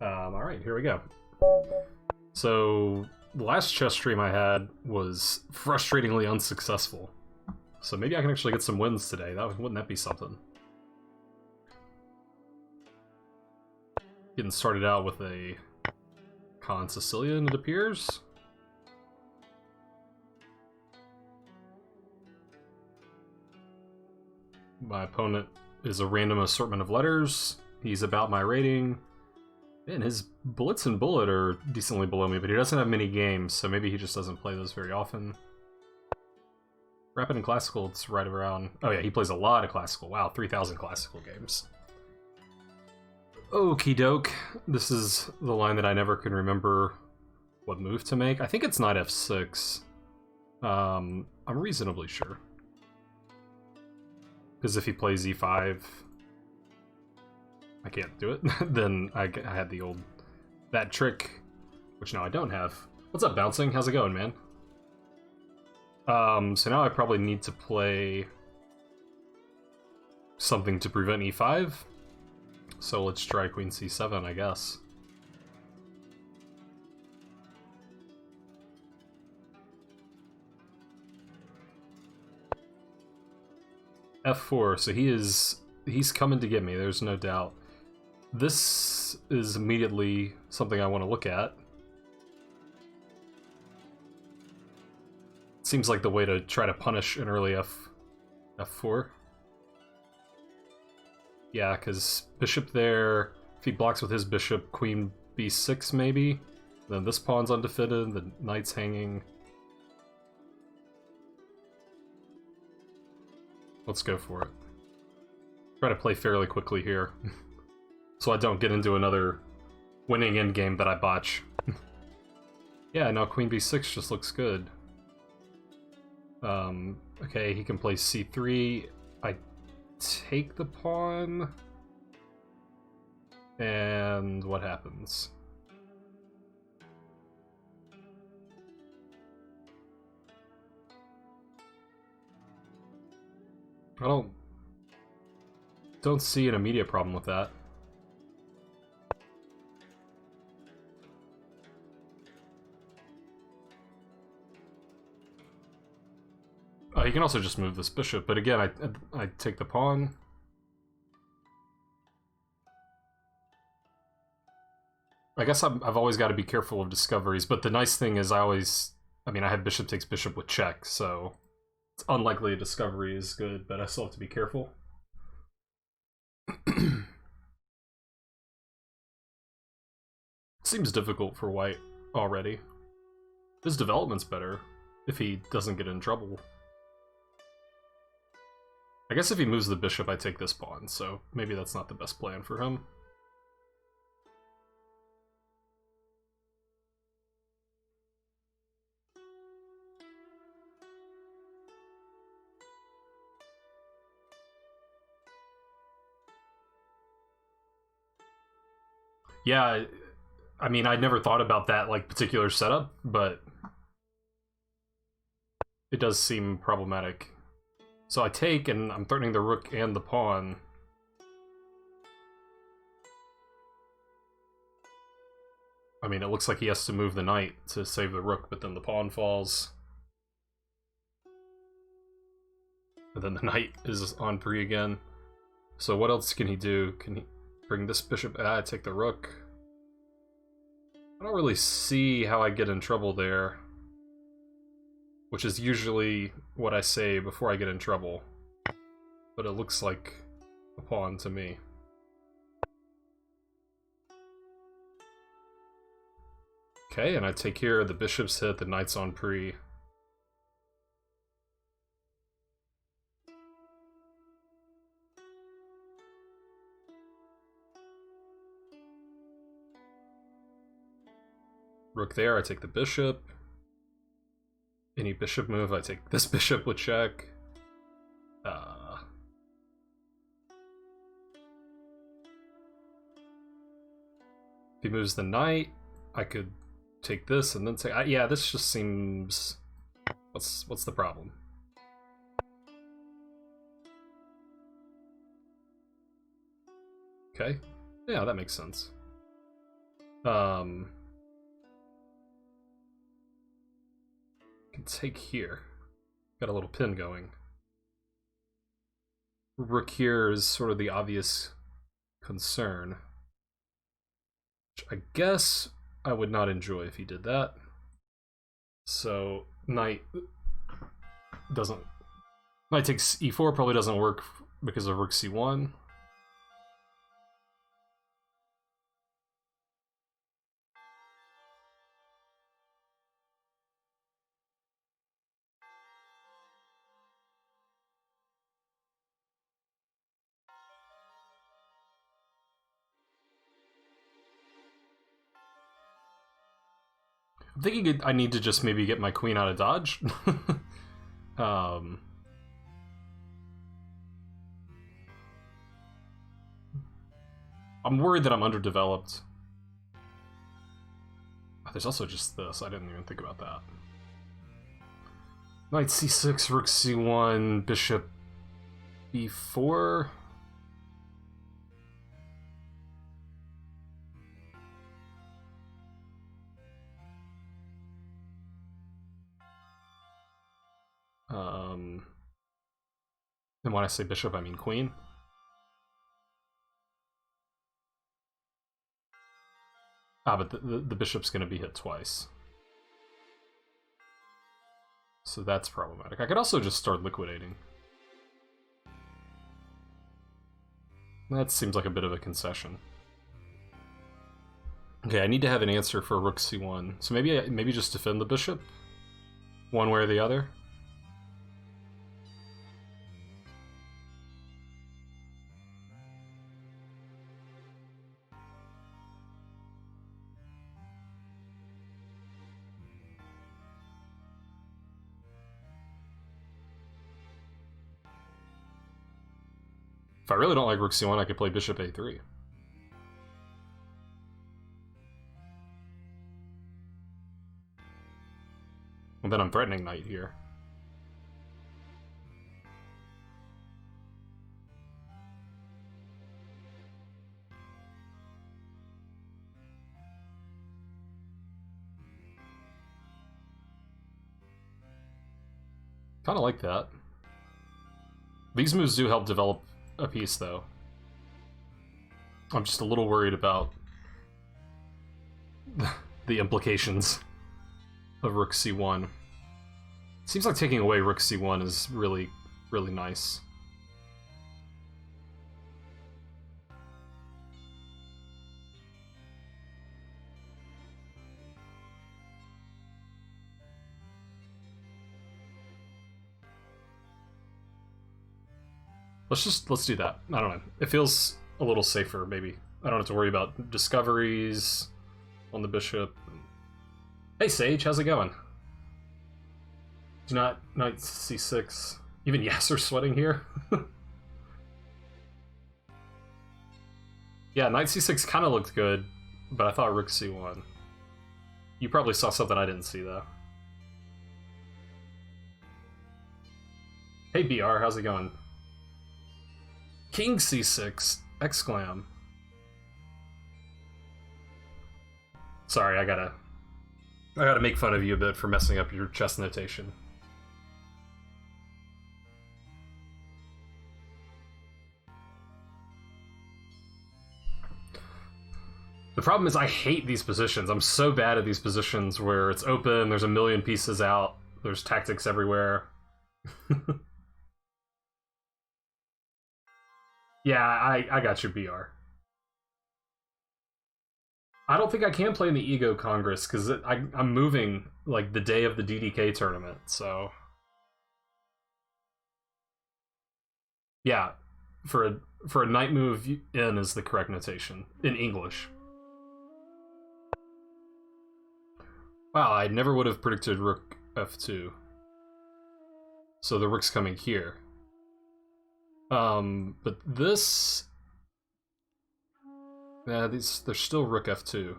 Alright, here we go. So, the last chess stream I had was frustratingly unsuccessful. So maybe I can actually get some wins today. Wouldn't that be something? Getting started out with a Con Sicilian, it appears. My opponent is a random assortment of letters. He's about my rating. Man, his Blitz and Bullet are decently below me, but he doesn't have many games, so maybe he just doesn't play those very often. Rapid and Classical, it's right around... Oh yeah, he plays a lot of Classical. Wow, 3,000 Classical games. Okie doke. This is the line that I never can remember what move to make. I think it's knight f6. I'm reasonably sure. Because if he plays e5... I can't do it. Then I had the old... that trick, which now I don't have. What's up, Bouncing? How's it going, man? So now I probably need to play something to prevent e5. So let's try queen c7, I guess. f4, so he's coming to get me, there's no doubt. This is immediately something I want to look at. Seems like the way to try to punish an early f4. Yeah, because bishop there, if he blocks with his bishop, queen b6 maybe. Then this pawn's undefended, the knight's hanging. Let's go for it. Try to play fairly quickly here. So I don't get into another winning endgame that I botch. Yeah, now queen b6 just looks good. Okay, he can play c3. I take the pawn. And what happens? I don't see an immediate problem with that. You can also just move this bishop, but again, I take the pawn. I guess I've always got to be careful of discoveries, but the nice thing is I have bishop takes bishop with check, so it's unlikely a discovery is good, but I still have to be careful. Seems difficult for white already. His development's better if he doesn't get in trouble. I guess if he moves the bishop, I take this pawn, so maybe that's not the best plan for him. Yeah, I mean, I'd never thought about that, like, particular setup, but it does seem problematic. So I take, and I'm threatening the rook and the pawn. I mean, it looks like he has to move the knight to save the rook, but then the pawn falls. And then the knight is on pre again. So what else can he do? Can he bring this bishop? I take the rook. I don't really see how I get in trouble there. Which is usually what I say before I get in trouble. But it looks like a pawn to me. Okay, and I take here, the bishop's hit, the knight's on pre. Rook there, I take the bishop. Any bishop move, I take this bishop with check. If he moves the knight, I could take this and then take... yeah, this just seems... What's the problem? Okay. Yeah, that makes sense. Um, can take here. Got a little pin going. Rook here is sort of the obvious concern. Which I guess I would not enjoy if he did that. So knight doesn't. Knight takes e4 probably doesn't work because of rook c1. I'm thinking I need to just maybe get my queen out of dodge. um, I'm worried that I'm underdeveloped. Oh, there's also just this. I didn't even think about that. Knight c6, rook c1, bishop b4. And when I say bishop, I mean queen. Ah, but the bishop's going to be hit twice. So that's problematic. I could also just start liquidating. That seems like a bit of a concession. Okay, I need to have an answer for rook c1. So maybe just defend the bishop? One way or the other? If I really don't like rook c1, I could play bishop a3. And then I'm threatening knight here. Kind of like that. These moves do help develop a piece, though. I'm just a little worried about the implications of rook c1. Seems like taking away rook c1 is really, really nice. Let's do that. I don't know. It feels a little safer, maybe. I don't have to worry about discoveries on the bishop. Hey Sage, how's it going? Do not knight c6. Even Yasser's sweating here. Yeah, knight c6 kind of looked good, but I thought rook c1. You probably saw something I didn't see though. Hey BR, how's it going? King c6! Exclam. Sorry, I gotta make fun of you a bit for messing up your chess notation. The problem is I hate these positions. I'm so bad at these positions where it's open, there's a million pieces out, there's tactics everywhere. Yeah, I got you, BR. I don't think I can play in the Ego Congress because I'm moving like the day of the DDK tournament, so yeah, for a knight move in is the correct notation in English. Wow, I never would have predicted rook f2. So the rook's coming here. But this, yeah, there's still rook f2.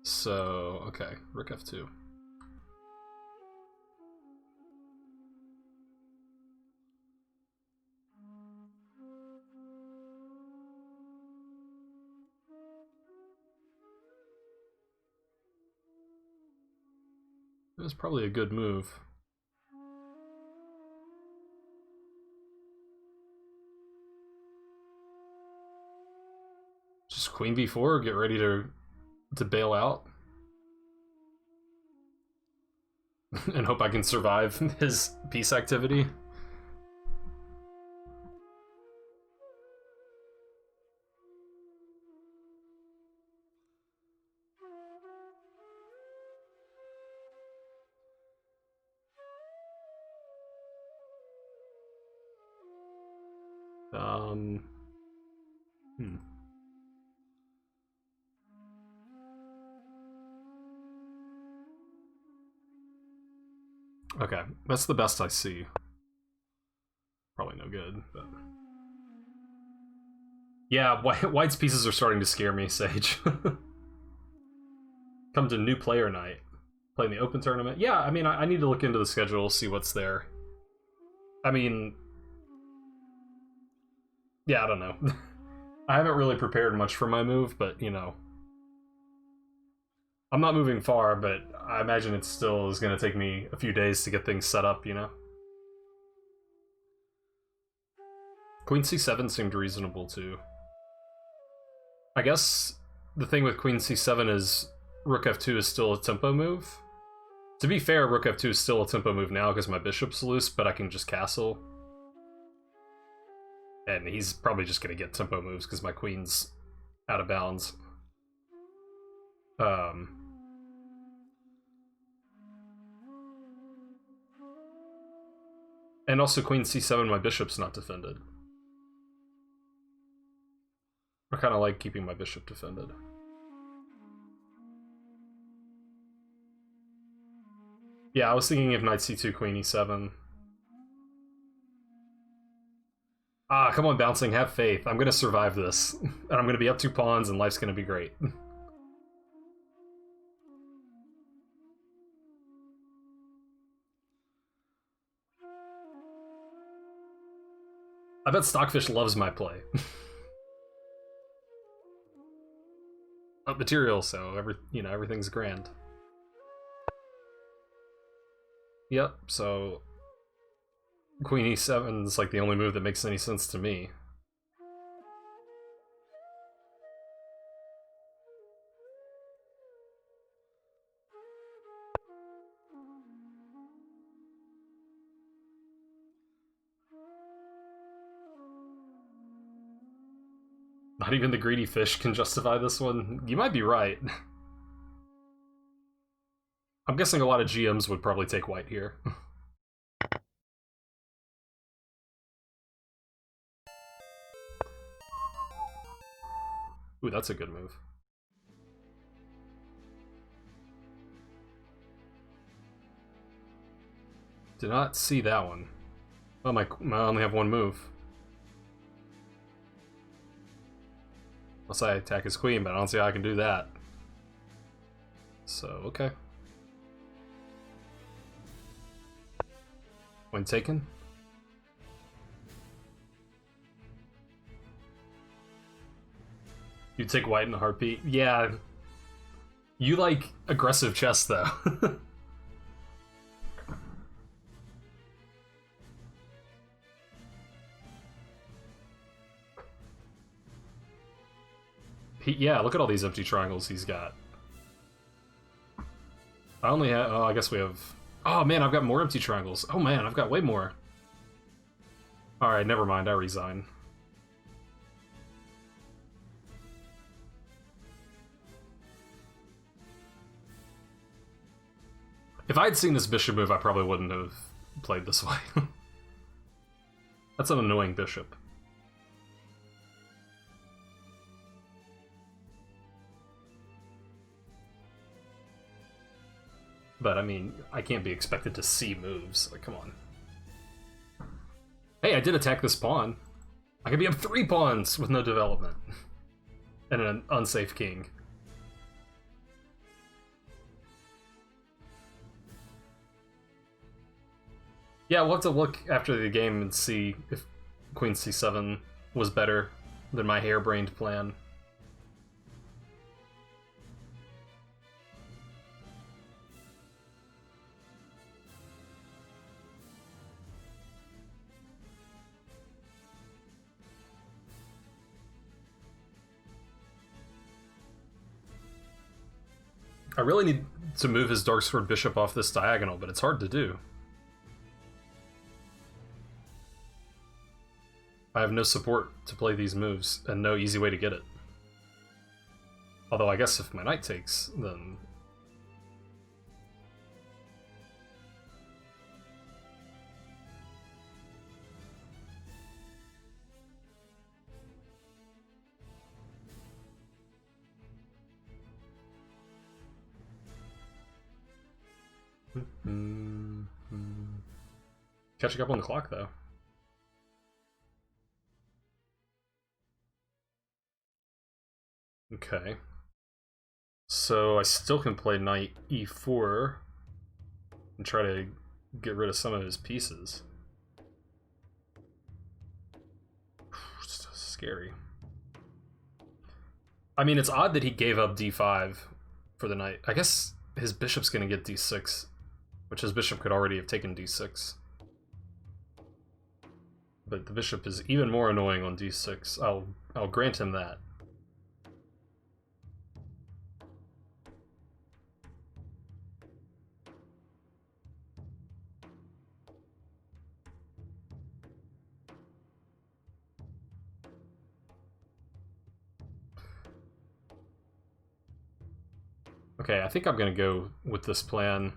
So okay, rook f2. It was probably a good move. Just queen b4, get ready to bail out. And hope I can survive his peace activity. Hmm. Okay, that's the best I see. Probably no good, but... Yeah, White's pieces are starting to scare me, Sage. Come to new player night. Playing the open tournament. Yeah, I mean, I need to look into the schedule, see what's there. I mean... Yeah, I don't know. I haven't really prepared much for my move, but, you know... I'm not moving far, but I imagine it still is going to take me a few days to get things set up, you know? Queen c7 seemed reasonable, too. I guess the thing with Queen c7 is Rook f2 is still a tempo move. To be fair, Rook f2 is still a tempo move now because my bishop's loose, but I can just castle. And he's probably just going to get tempo moves because my queen's out of bounds. And also Queen c7, my bishop's not defended. I kind of like keeping my bishop defended. Yeah, I was thinking of knight c2, queen e7. Ah, come on, bouncing, have faith. I'm gonna survive this. And I'm gonna be up 2 pawns and life's gonna be great. I bet Stockfish loves my play. Material, so everything's grand. Yep, so Queen e7 is like the only move that makes any sense to me. Not even the greedy fish can justify this one. You might be right. I'm guessing a lot of GMs would probably take white here. Ooh, that's a good move. Did not see that one. Well, I only have one move. Unless I attack his queen, but I don't see how I can do that. So, okay. When taken. You take white in a heartbeat? Yeah. You like aggressive chess, though. Yeah, look at all these empty triangles he's got. I only have... Oh, I guess we have... Oh, man, I've got more empty triangles. Oh, man, I've got way more. Alright, never mind. I resign. If I had seen this bishop move, I probably wouldn't have played this way. That's an annoying bishop. But, I mean, I can't be expected to see moves. Like, come on. Hey, I did attack this pawn. I could be up 3 pawns with no development. And an unsafe king. Yeah, we'll have to look after the game and see if Queen c7 was better than my harebrained plan. I really need to move his Darksword Bishop off this diagonal, but it's hard to do. I have no support to play these moves, and no easy way to get it. Although I guess if my knight takes, then... Catching up on the clock, though. Okay. So I still can play knight e4 and try to get rid of some of his pieces. It's scary. I mean, it's odd that he gave up d5 for the knight. I guess his bishop's gonna get d6, which his bishop could already have taken d6. But the bishop is even more annoying on d6. I'll grant him that. Okay, I think I'm gonna go with this plan.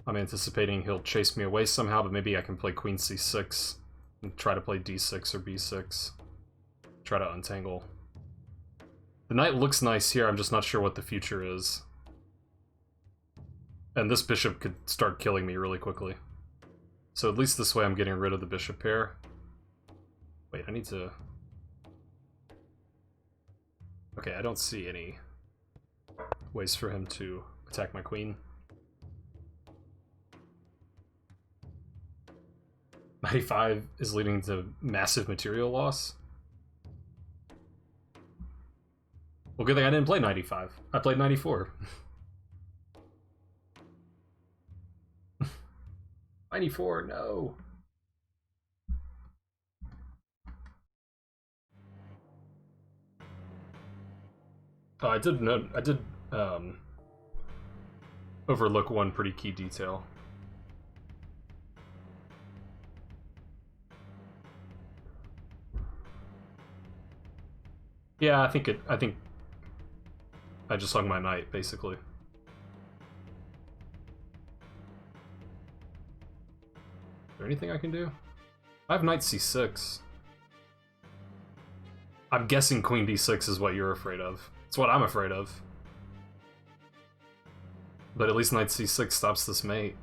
I'm anticipating he'll chase me away somehow, but maybe I can play queen c6 and try to play d6 or b6. Try to untangle. The knight looks nice here, I'm just not sure what the future is. And this bishop could start killing me really quickly. So at least this way I'm getting rid of the bishop pair. Wait, I need to... Okay, I don't see any ways for him to attack my queen. 95 is leading to massive material loss. Well, good thing I didn't play 95. I played 94. 94, no. Oh, I did overlook one pretty key detail. Yeah, I think I just hung my knight, basically. Is there anything I can do? I have knight c6. I'm guessing queen d6 is what you're afraid of. It's what I'm afraid of. But at least knight c6 stops this mate.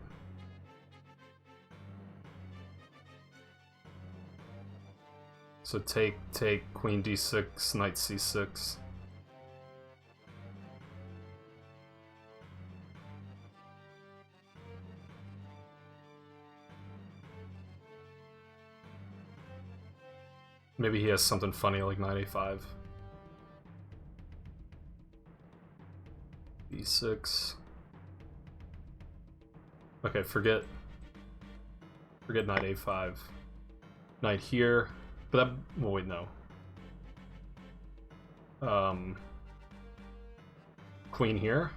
So take, queen d6, knight c6. Maybe he has something funny like knight a5. e6. Okay, forget knight a5. Knight here. But that... well, wait, no. Queen here.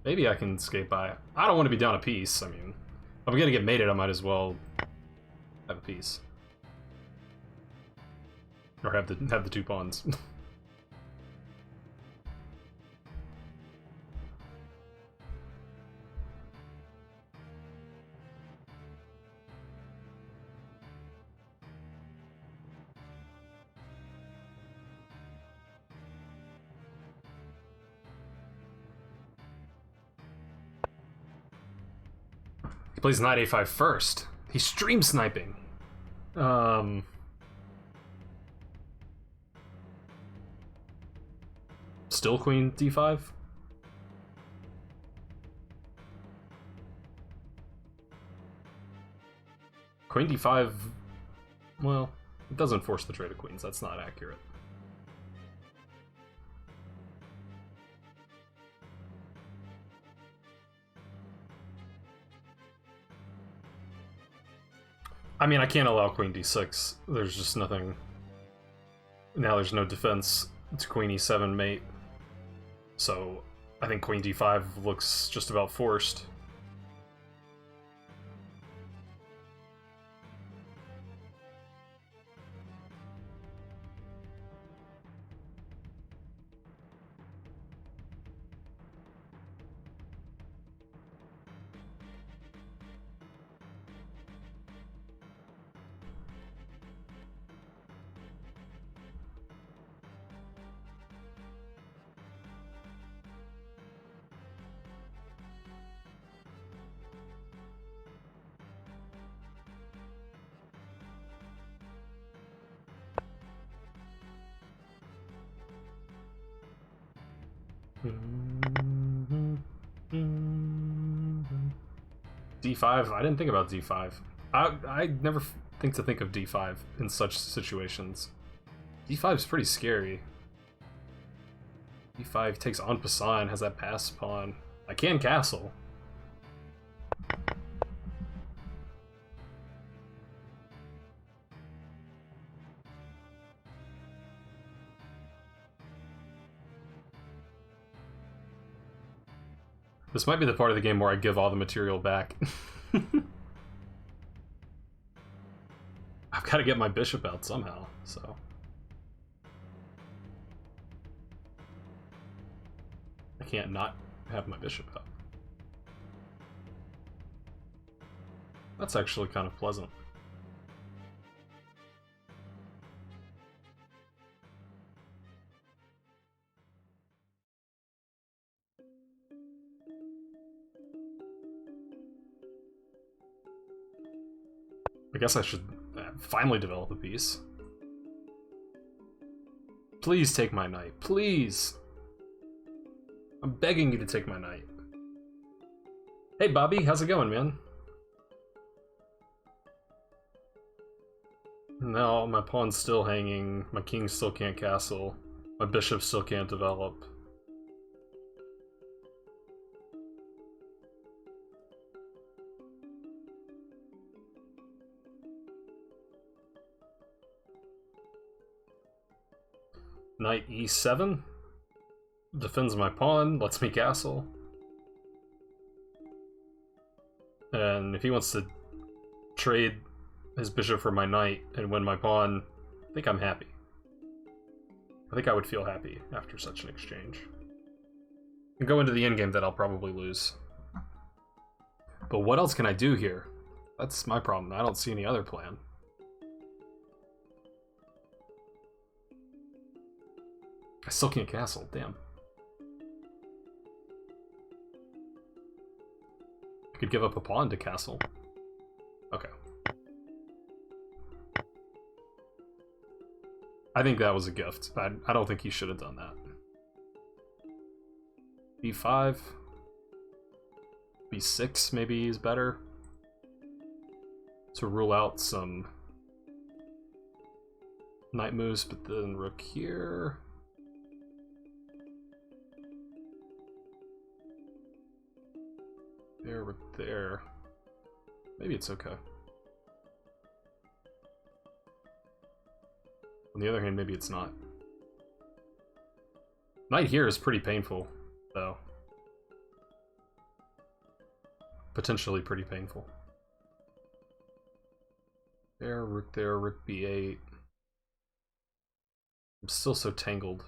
Maybe I can skate by. I don't want to be down a piece. I mean, if I'm gonna get mated, I might as well have a piece. Or have the two pawns. He plays knight a5 first. He's stream sniping. Still queen d5? Queen d5... well, it doesn't force the trade of queens. That's not accurate. I mean, I can't allow queen d6. There's just nothing. Now there's no defense to queen e7 mate. So I think queen d5 looks just about forced. D5? I didn't think about D5. I never think to think of D5 in such situations. D5 is pretty scary. D5 takes en passant, has that pass pawn. I can castle. This might be the part of the game where I give all the material back. I've got to get my bishop out somehow, so... I can't not have my bishop out. That's actually kind of pleasant. I guess I should finally develop a piece. Please take my knight. Please! I'm begging you to take my knight. Hey Bobby, how's it going, man? No, my pawn's still hanging, my king still can't castle, my bishop still can't develop. Knight e7? Defends my pawn, lets me castle. And if he wants to trade his bishop for my knight and win my pawn, I think I'm happy. I think I would feel happy after such an exchange. And go into the endgame that I'll probably lose. But what else can I do here? That's my problem. I don't see any other plan. I still can't castle, damn. I could give up a pawn to castle. Okay. I think that was a gift. I don't think he should have done that. B5. B6 maybe is better. To rule out some knight moves, but then rook here. There, rook there. Maybe it's okay. On the other hand, maybe it's not. Knight here is pretty painful, though. Potentially pretty painful. There, rook b8. I'm still so tangled.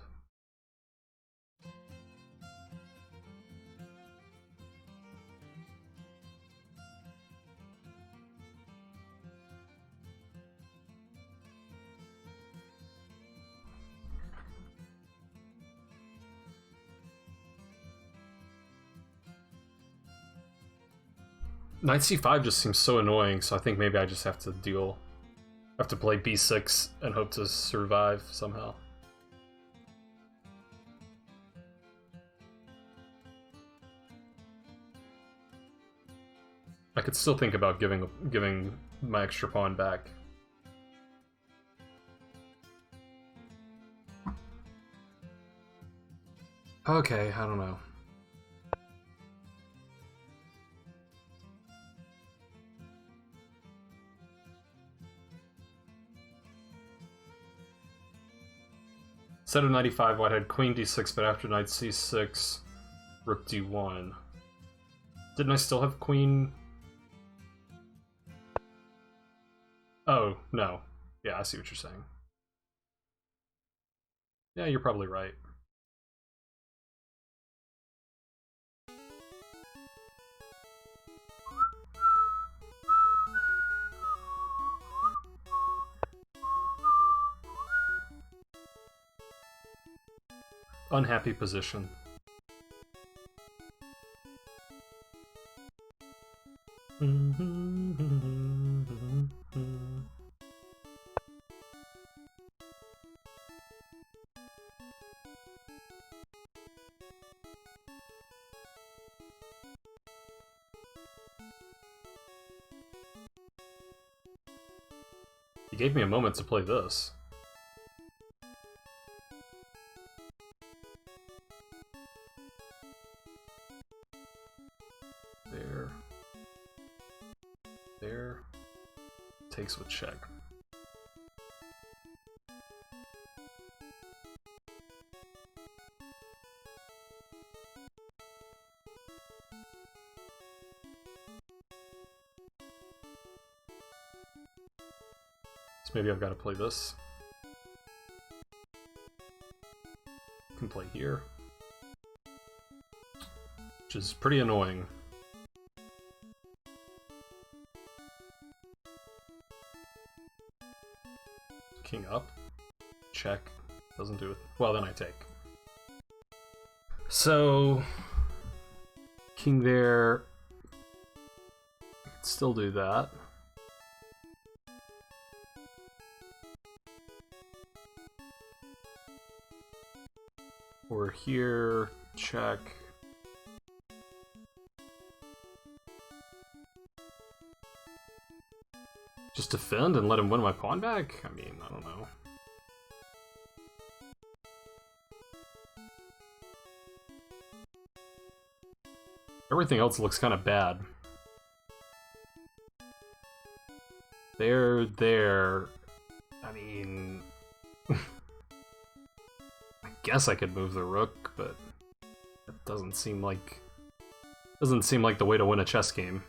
Knight c5 just seems so annoying, so I think maybe I just have to deal. I have to play b6 and hope to survive somehow. I could still think about giving my extra pawn back. Okay, I don't know. Instead of 95, white had queen d6, but after knight c6, rook d1. Didn't I still have queen? Oh, no. Yeah, I see what you're saying. Yeah, you're probably right. Unhappy position. He gave me a moment to play this. There. There. Takes with check. So maybe I've got to play this. Can play here. Which is pretty annoying. King up. Check. Doesn't do it. Well, then I take. So... King there... I could still do that. Or here, check. Just defend and let him win my pawn back? I mean, I don't know. Everything else looks kind of bad. There. I mean... I guess I could move the rook, but it doesn't seem like the way to win a chess game.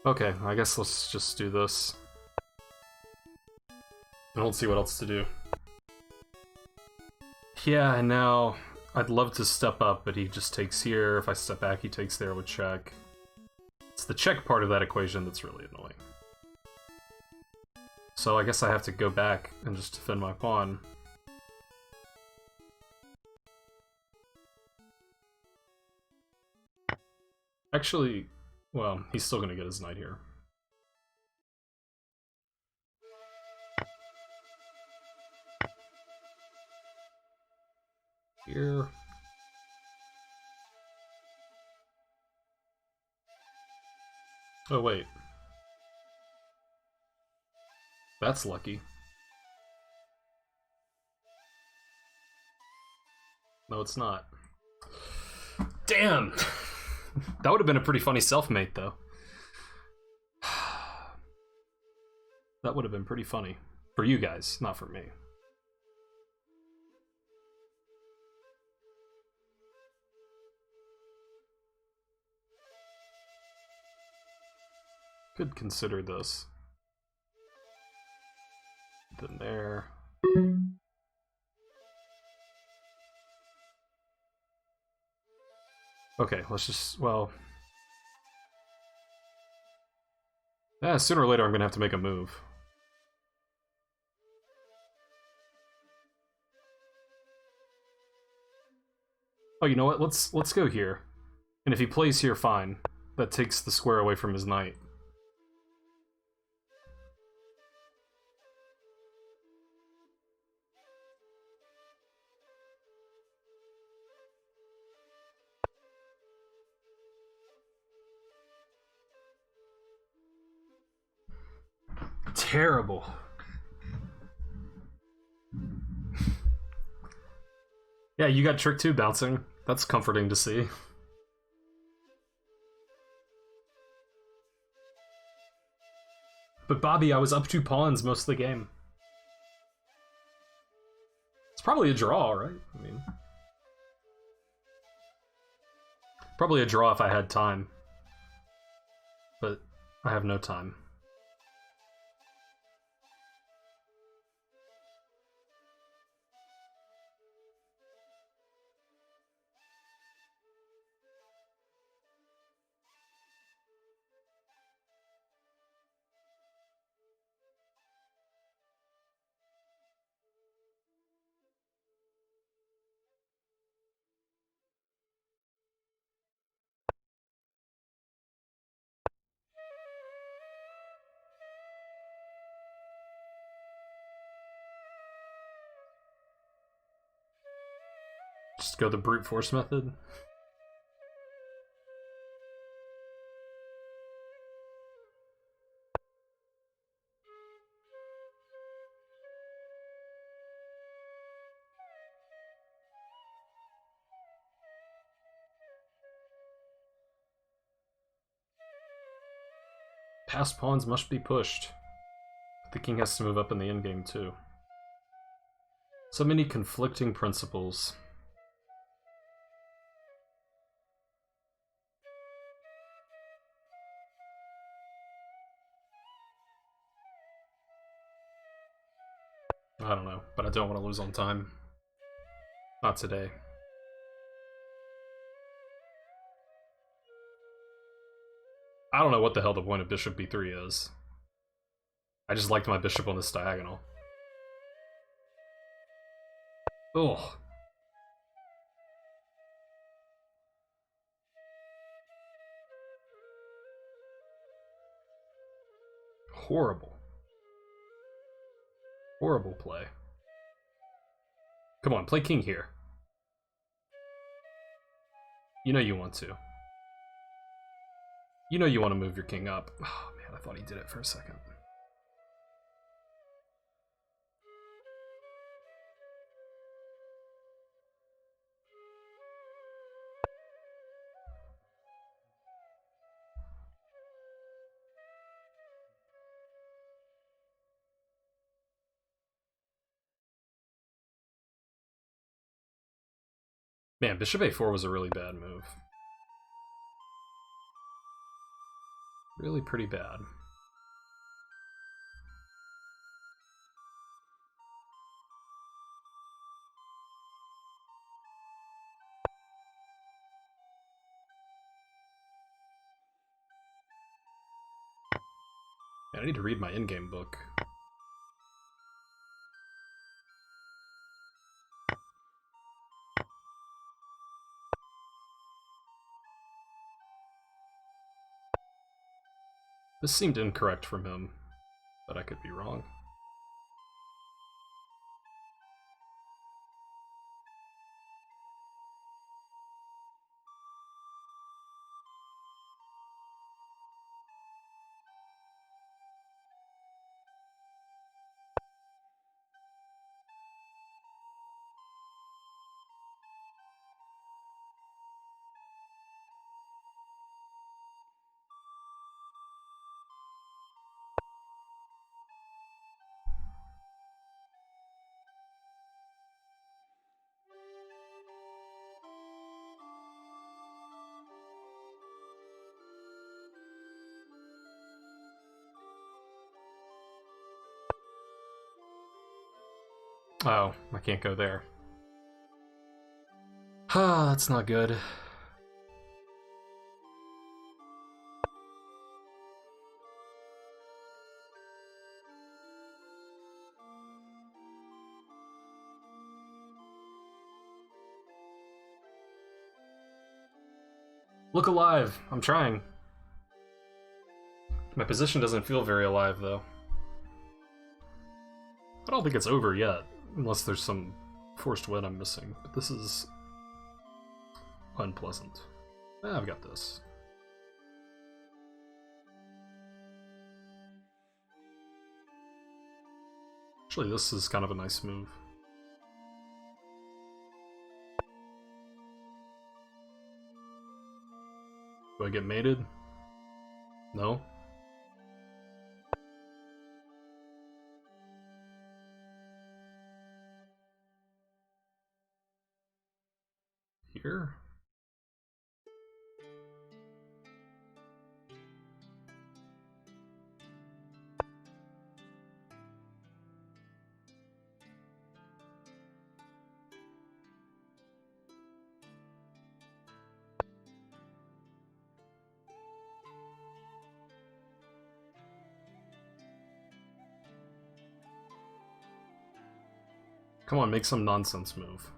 Okay, I guess let's just do this. I don't see what else to do. Yeah, and now I'd love to step up, but he just takes here. If I step back, he takes there with check. It's the check part of that equation that's really annoying. So I guess I have to go back and just defend my pawn. Actually, well, he's still gonna get his knight here. Here. Oh, wait. That's lucky. No, it's not. Damn! That would have been a pretty funny self-mate, though. That would have been pretty funny. For you guys, not for me. Could consider this. Then there. Okay, let's just, well... Yeah, sooner or later I'm gonna have to make a move. Oh, you know what? Let's go here. And if he plays here, fine. That takes the square away from his knight. Terrible. Yeah, you got tricked too, bouncing. That's comforting to see. But Bobby, I was up 2 pawns most of the game. It's probably a draw, right? I mean, probably a draw if I had time. But I have no time. Just go the brute force method. Passed pawns must be pushed. The king has to move up in the endgame too. So many conflicting principles. I don't know, but I don't want to lose on time. Not today. I don't know what the hell the point of bishop b3 is. I just liked my bishop on this diagonal. Ugh. Horrible. Horrible play. Come on, play king here. You know you want to. You know you want to move your king up. Oh man, I thought he did it for a second. Man, bishop a4 was a really bad move. Really pretty bad. Man, I need to read my in-game book. This seemed incorrect from him, but I could be wrong. Oh, I can't go there. Ah, that's not good. Look alive! I'm trying. My position doesn't feel very alive, though. I don't think it's over yet, unless there's some forced win I'm missing, but this is unpleasant. I've got this. Actually, this is kind of a nice move. Do I get mated? No? here. Come on, make some nonsense move.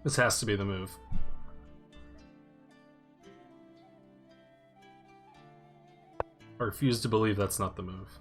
This has to be the move. I refuse to believe that's not the move.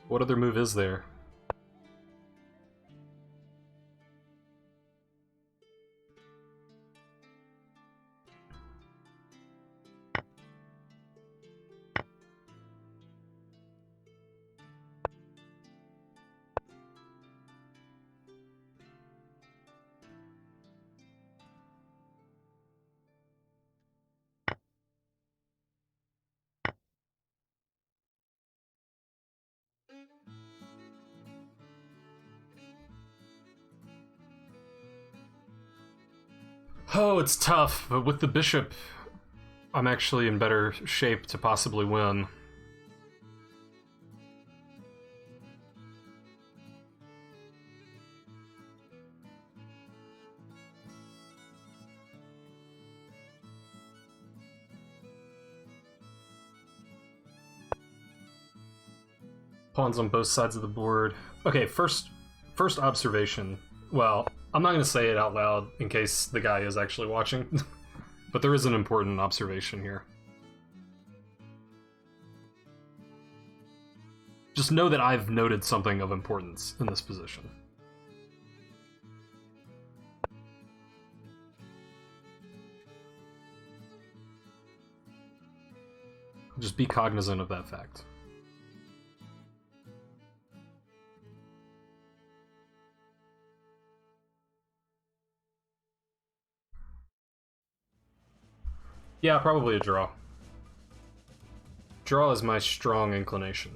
What other move is there? Oh, it's tough, but with the bishop, I'm actually in better shape to possibly win. Pawns on both sides of the board. Okay, first observation. Well, I'm not going to say it out loud in case the guy is actually watching, but there is an important observation here. Just know that I've noted something of importance in this position. Just be cognizant of that fact. Yeah, probably a draw. Draw is my strong inclination.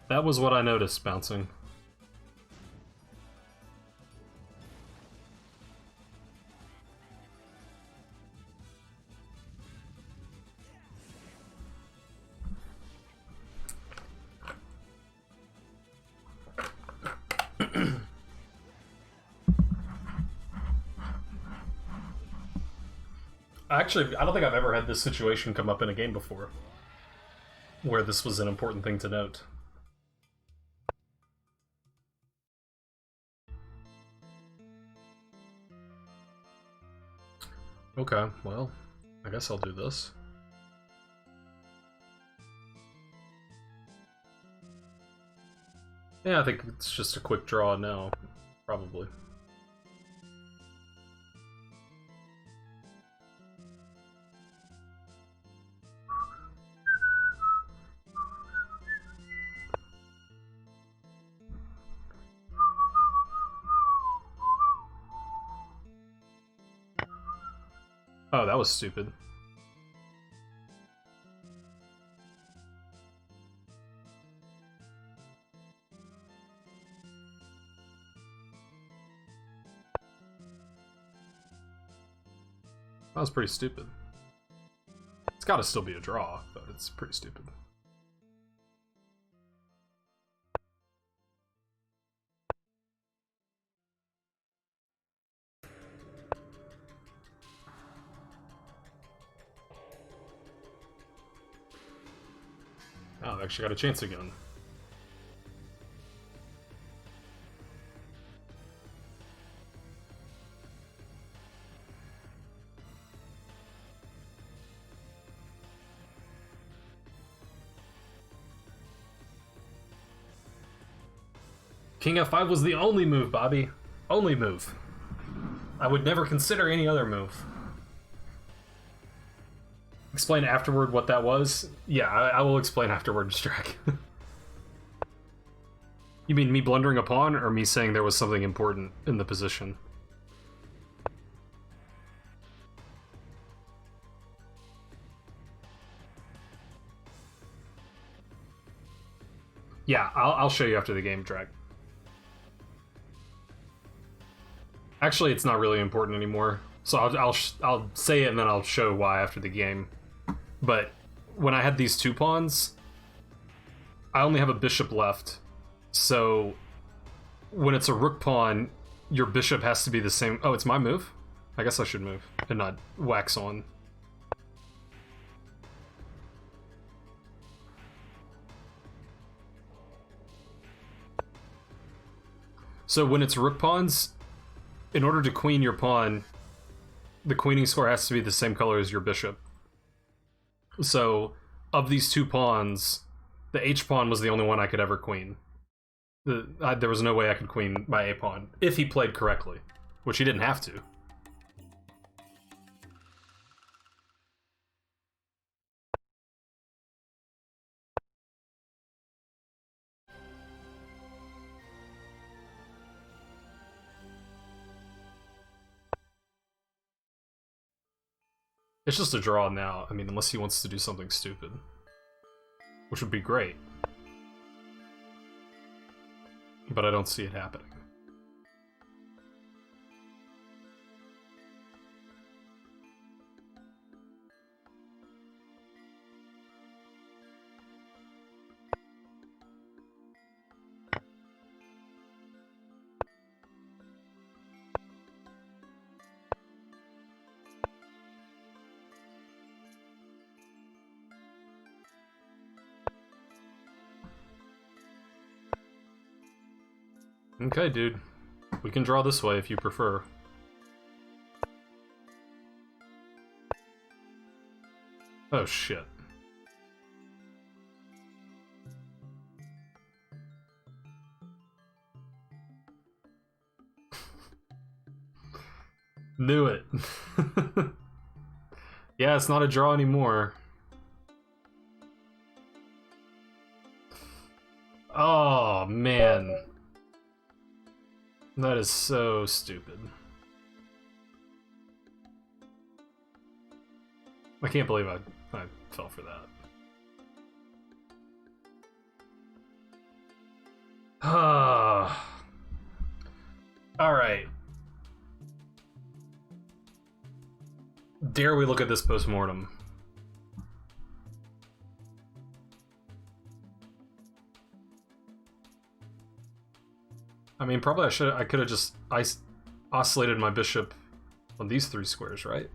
That was what I noticed, bouncing. Actually, I don't think I've ever had this situation come up in a game before, where this was an important thing to note. Okay, well, I guess I'll do this. Yeah, I think it's just a quick draw now, probably. Oh, that was stupid. That was pretty stupid. It's gotta still be a draw, but it's pretty stupid. Oh, I've actually got a chance again. King F5 was the only move, Bobby. Only move. I would never consider any other move. Explain afterward what that was? Yeah, I will explain afterward, Strack. You mean me blundering a pawn, or me saying there was something important in the position? Yeah, I'll show you after the game, Drag. Actually, it's not really important anymore. So I'll say it and then I'll show why after the game. But when I had these two pawns, I only have a bishop left. So when it's a rook pawn, your bishop has to be the same. Oh, it's my move? I guess I should move and not wax on. So when it's rook pawns, in order to queen your pawn, the queening score has to be the same color as your bishop. So, of these two pawns, the H pawn was the only one I could ever queen. There was no way I could queen my A pawn, if he played correctly, which he didn't have to. It's just a draw now, I mean, unless he wants to do something stupid. Which would be great. But I don't see it happening. Okay, dude. We can draw this way if you prefer. Oh, shit. Knew it. Yeah, it's not a draw anymore. Oh, man. That is so stupid. I can't believe I fell for that. Alright. Dare we look at this post-mortem? I mean, probably I could have just oscillated my bishop on these three squares, right?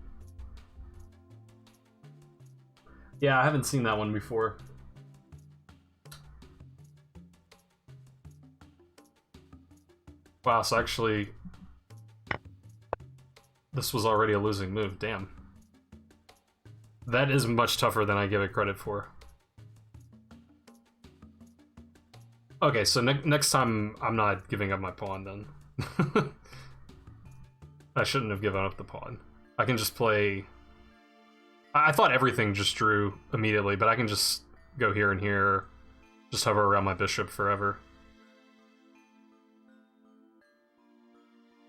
Yeah, I haven't seen that one before. Wow, so actually, this was already a losing move, damn. That is much tougher than I give it credit for. Okay, so next time I'm not giving up my pawn then. I shouldn't have given up the pawn. I can just play... I thought everything just drew immediately, but I can just go here and here, just hover around my bishop forever.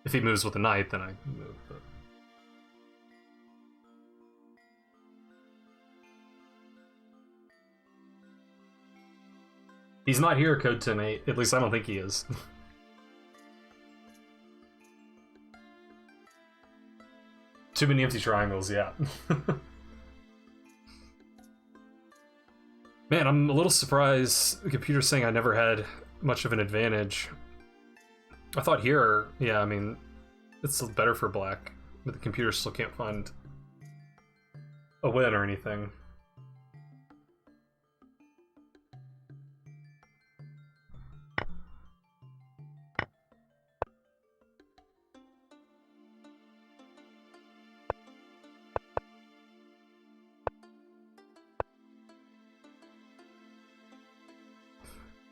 If he moves with the knight, then I move. But... He's not here, Code 10-8. At least I don't think he is. Too many empty triangles, yeah. Man, I'm a little surprised the computer's saying I never had much of an advantage. I thought here, yeah, I mean, it's better for black, but the computer still can't find a win or anything.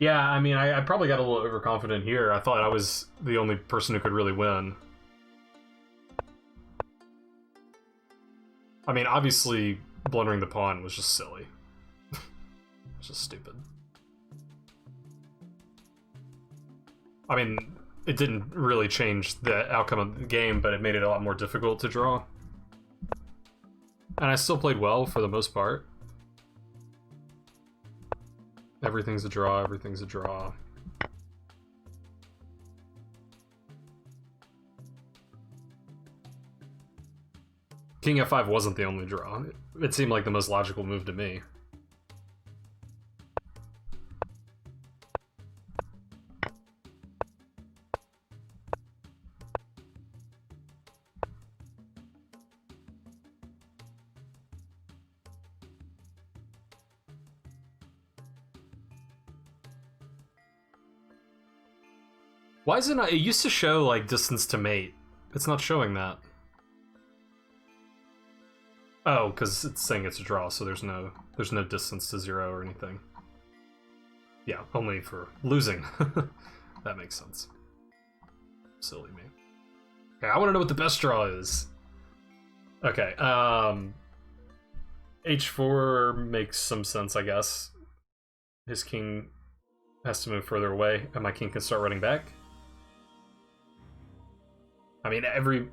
Yeah, I mean, I probably got a little overconfident here. I thought I was the only person who could really win. I mean, obviously, blundering the pawn was just silly. It's just stupid. I mean, it didn't really change the outcome of the game, but it made it a lot more difficult to draw. And I still played well for the most part. Everything's a draw, everything's a draw. King f5 wasn't the only draw. It seemed like the most logical move to me. Why is it not? It used to show like distance to mate. It's not showing that. Oh, because it's saying it's a draw, so there's no distance to 0 or anything. Yeah, only for losing. That makes sense. Silly me. Okay, I want to know what the best draw is. Okay, h4 makes some sense, I guess. His king has to move further away, and my king can start running back. I mean,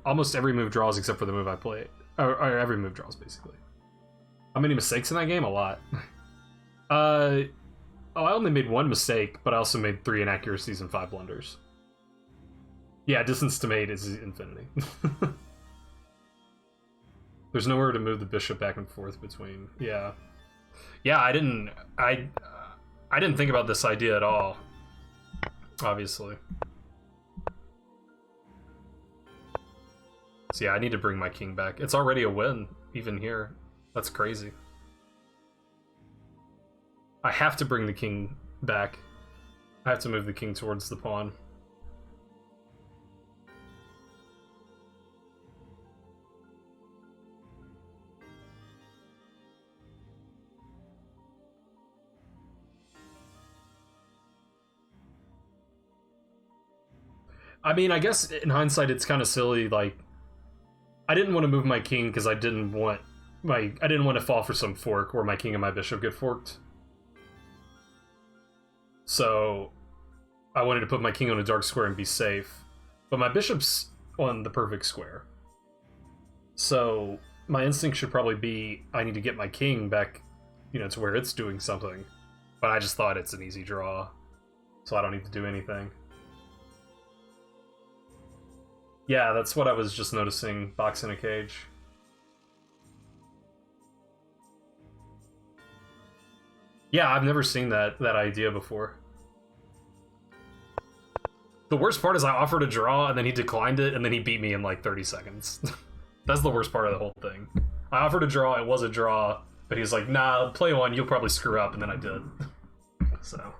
almost every move draws except for the move I play. Or every move draws, basically. How many mistakes in that game? A lot. I only made 1 mistake, but I also made 3 inaccuracies and 5 blunders. Yeah, distance to mate is infinity. There's nowhere to move the bishop back and forth between. Yeah. Yeah, I didn't think about this idea at all. Obviously. So yeah, I need to bring my king back. It's already a win, even here. That's crazy. I have to bring the king back. I have to move the king towards the pawn. I mean, I guess in hindsight, it's kind of silly, like, I didn't want to move my king because I didn't want to fall for some fork where my king and my bishop get forked. So I wanted to put my king on a dark square and be safe. But my bishop's on the perfect square. So my instinct should probably be I need to get my king back, to where it's doing something. But I just thought it's an easy draw, so I don't need to do anything. Yeah, that's what I was just noticing, box in a cage. Yeah, I've never seen that idea before. The worst part is I offered a draw, and then he declined it, and then he beat me in like 30 seconds. That's the worst part of the whole thing. I offered a draw, it was a draw, but he was like, nah, play one, you'll probably screw up, and then I did. So...